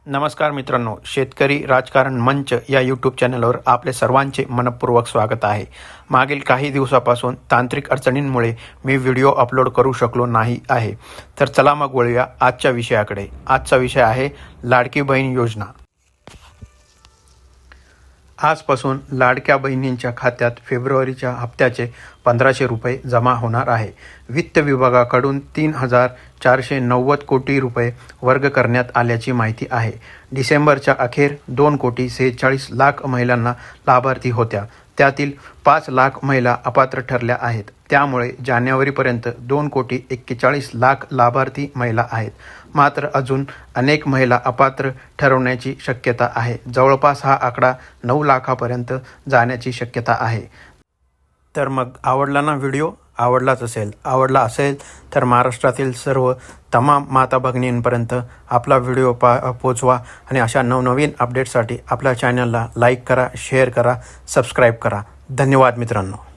नमस्कार मित्रांनो, शेतकरी राजकारण मंच या यूट्यूब चॅनलवर आपले सर्वांचे मनपूर्वक स्वागत आहे. मागील काही दिवसापासून तांत्रिक अडचणींमुळे मी व्हिडिओ अपलोड करू शकलो नाही आहे. तर चला मग वळूया आजच्या विषयाकडे. आजचा विषय आहे लाडकी बहीण योजना. आजपासून लाडक्या बहिणींच्या खात्यात फेब्रुवारीच्या हप्त्याचे 1500 रुपये जमा होणार आहे. वित्त विभागाकडून 3,490 कोटी रुपये वर्ग करण्यात आल्याची माहिती आहे. डिसेंबरच्या अखेर 2,46,00,000 महिलांना लाभार्थी होत्या. त्यातील 5 लाख महिला अपात्र ठरल्या आहेत. त्यामुळे जानेवारीपर्यंत 2,41,00,000 लाभार्थी महिला आहेत. मात्र अजून अनेक महिला अपात्र ठरवण्याची शक्यता आहे. जवळपास हा आकडा 9 लाखापर्यंत जाण्याची शक्यता आहे. तर मग आवडला ना व्हिडिओ? आवडला असेल तर महाराष्ट्रातील सर्व तमाम माता भगिनींपर्यंत आपला व्हिडिओ पोचवा आणि अशा नवनवीन अपडेटसाठी आपल्या चॅनलला लाईक करा, शेअर करा, सबस्क्राईब करा. धन्यवाद मित्रांनो.